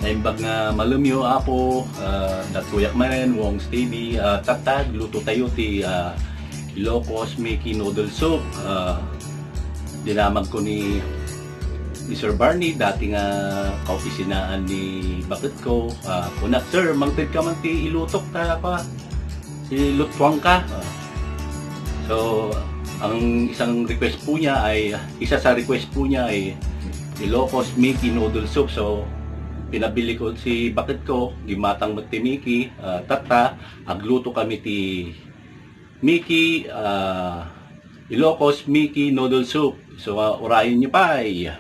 naimbag nga malumyo apo, natuyak manen, wong steady, tatag, luto tayo ti Ilocos Mickey Noodle Soup. Dinamag ko ni Sir Barney, dati nga kaopisinaan ni bakit ko. Kuna, sir, mangtid ka man ti ilutok ta pa. Si Lutwang ka. So, ang isang request po niya ay, isa sa request po niya ay Ilocos Mickey Noodle Soup. So, pinabili ko si bakit ko, gimatang mo ti Mickey, tata, agluto kami ti Mickey, Ilocos Mickey Noodle Soup. So, urayin niyo pa ay.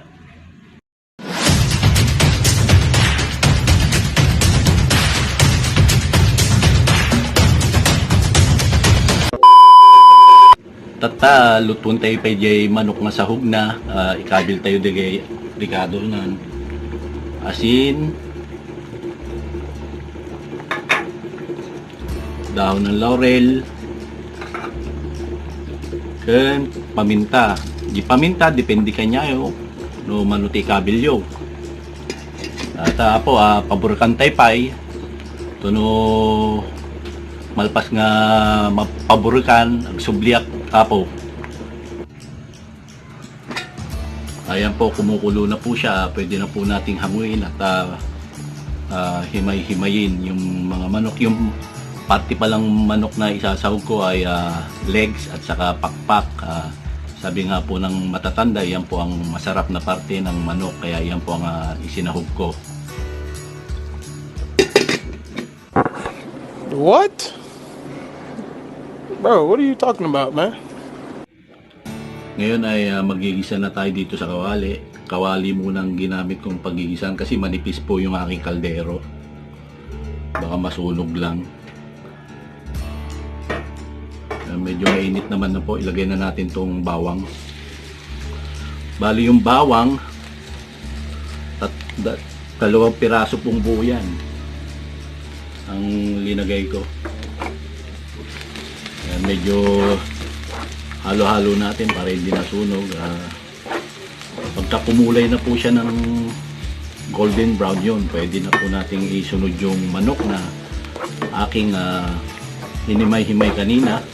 Tata, lutuan tayo pa jay manok nga sahog na, ikabil tayo digay ricado nan. Asin, dahon ng laurel, ken paminta. Di paminta, depende kanya yo, no manuti kabil yo. At apo, paborkan tayo pay, to no malpas nga mapaborkan, agsubliak apo. Ayan po, kumukulo na po siya. Pwede na po nating hanguin at himay-himayin yung mga manok. Yung parte palang manok na isasahog ko ay legs at saka pakpak. Sabi nga po ng matatanda, yan po ang masarap na parte ng manok. Kaya yan po ang isinahog ko. What? Bro, what are you talking about, man? Ngayon ay magigisa na tayo dito sa kawali. Kawali munang ginamit kong pagigisan kasi manipis po yung aking kaldero. Baka masunog lang. Medyo mainit naman na po. Ilagay na natin tong bawang. Bali yung bawang, dalawang piraso pong buo yan ang linagay ko. Ayan, medyo halo-halo natin para hindi nasunog. Pagka kumulay na po siya ng golden brown yun, pwede na po nating isunod yung manok na aking hinimay-himay kanina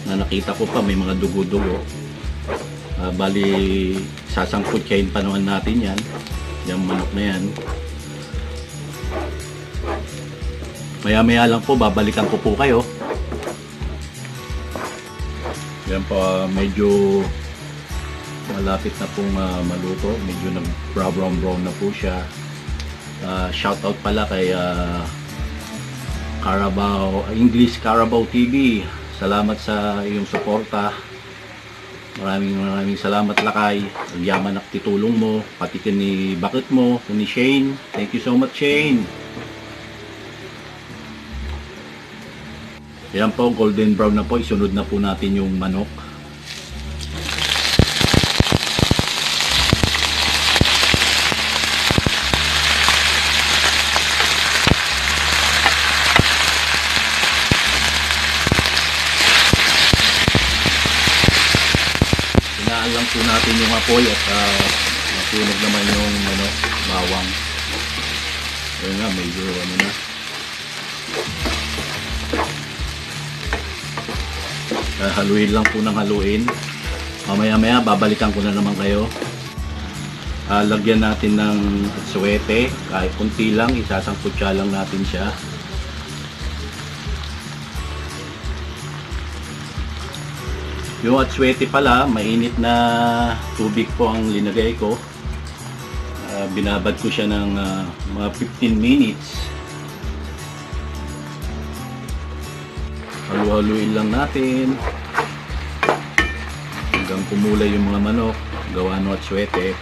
na nakita ko pa may mga dugo-dugo. Bali sasangkutyahin pa naman natin yan, yung manok na yan. Maya-maya lang po, babalikan ko po kayo. Yan po, medyo malapit na pong maluto. Medyo nag-brown na po siya. Shoutout pala kay English Carabao TV. Salamat sa iyong suporta. Maraming salamat lakay. Nagyaman at titulong mo. Pati ni bakit mo, ni Shane. Thank you so much, Shane. Yan po, golden brown na po. Isunod na po natin yung manok. Hinaan lang po natin yung apoy at masunog naman yung bawang. Ayun nga, medyo na. Haluin lang po ng haluin. Mamaya-maya babalikan ko na naman kayo. Lagyan natin ng atsuete. Kahit kunti lang, isasangkutsa lang natin siya. Yung atsuete pala, mainit na tubig po ang linagay ko. Binabad ko siya ng mga 15 minutes. Halu-haluin lang natin hanggang kumulay yung mga manok. Gawa no atsuete.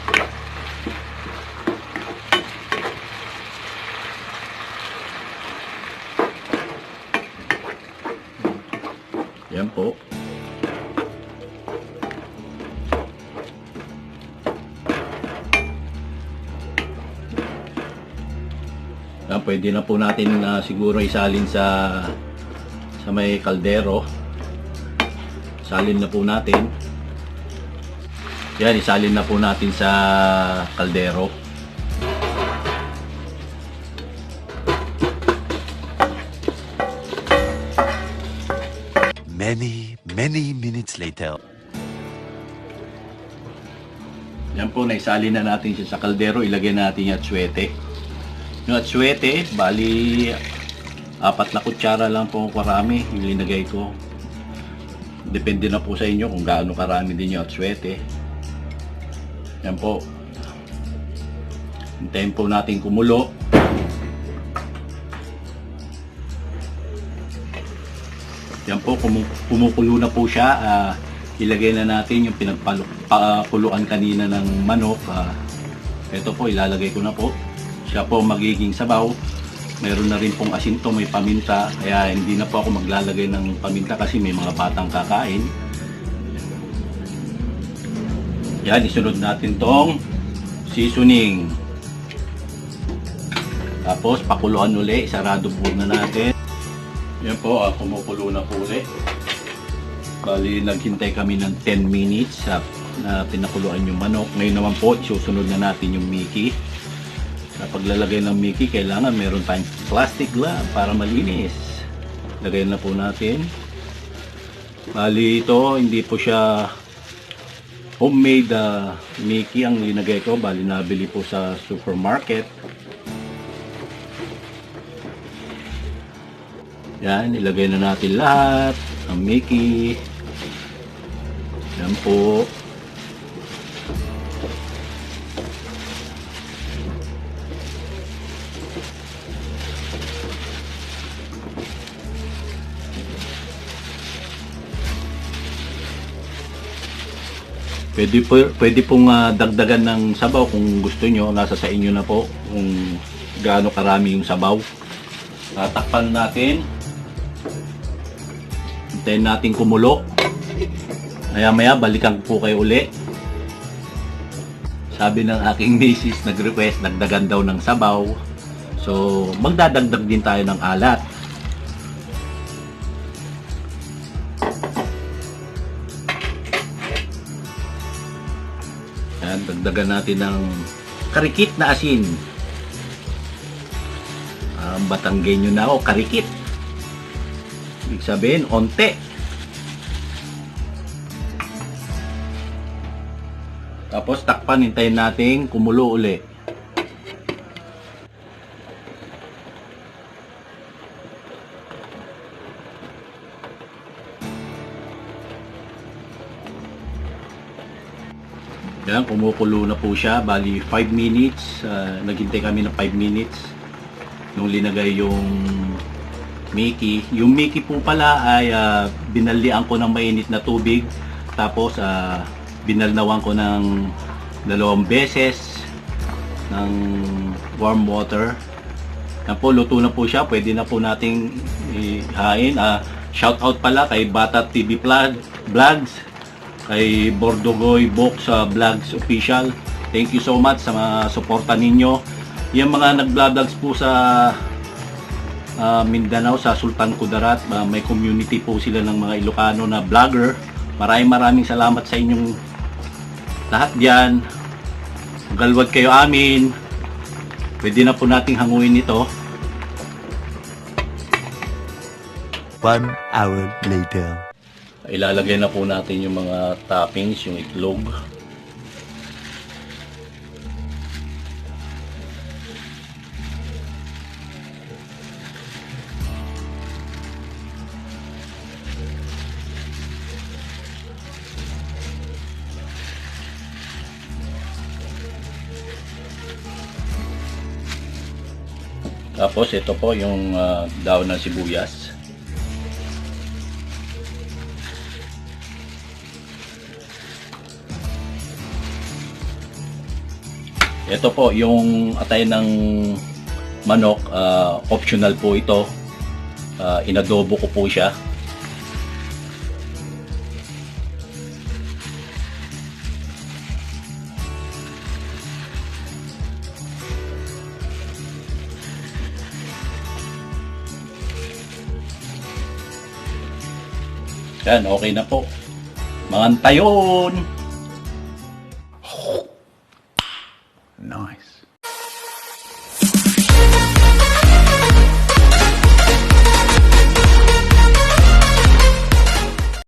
Yan po. Pwede na po natin siguro isalin sa may kaldero. Salin na po natin. Yan, isalin na po natin sa kaldero. many minutes later. Yan po, naisali na natin siya sa kaldero. Ilagay natin yung atsuete. Yung atsuete, bali 4 na kutsara lang po karami yung linagay ko. Depende na po sa inyo kung gaano karami din yung atsuete. Yan po. Hintayin po natin kumulo. Yan po, kumukulo na po siya. Ilagay na natin yung pinagpakuluan kanina ng manok. Ito po, ilalagay ko na po. Siya po magiging sabaw. Meron na rin pong asinto, may paminta. Kaya hindi na po ako maglalagay ng paminta kasi may mga batang kakain. Yan, isunod natin tong seasoning. Tapos, pakuluan uli. Sarado po na natin. Yan po, kumukulo na po ulit. Bali, naghintay kami ng 10 minutes na pinakuluan yung manok. Ngayon naman po, isusunod na natin yung Mickey. Sa paglalagay ng Mickey, kailangan meron tayong plastic glove para malinis. Lagay na po natin. Bali, ito, hindi po siya homemade Mickey ang linagay ko. Bali, nabili po sa supermarket. Yan, ilagay na natin lahat ang Mickey. Yan po. Pwede pong dagdagan ng sabaw kung gusto nyo. Nasa sa inyo na po kung gaano karami yung sabaw. Tatakpan natin. Hintayin natin kumulo. Maya balikan po kayo uli. Sabi ng aking misis, nag-request, nagdagan daw ng sabaw. So, magdadagdag din tayo ng alat. Yan, dagdagan natin ng karikit na asin. Batanggenyo na ako, karikit. Ibig sabihin, onte. Tapos takpan, hintayin natin kumulo uli. Yan, kumukulo na po siya. Bali 5 minutes. Naghintay kami ng 5 minutes nung linagay yung Mickey. Yung Mickey po pala ay binalian ko ng mainit na tubig. Tapos binalnawan ko ng 2 beses ng warm water. Yan po, luto na po siya. Pwede na po nating ihain. Shout out pala kay Bata TV Vlogs, kay Bordogoy Box Vlogs Official. Thank you so much sa mga suporta ninyo. Yung mga nag-vlogs po sa Mindanao, sa Sultan Kudarat, may community po sila ng mga Ilocano na vlogger. Maraming salamat sa inyong lahat diyan. Magalwad kayo amin. Pwede na po nating hanguin ito. 1 hour later. Ilalagay na po natin yung mga toppings, yung itlog. Tapos ito po yung daon ng sibuyas. Ito po yung atay ng manok, optional po ito. Inadobo ko po siya. Yan, okay na po. Mangantayon! Nice.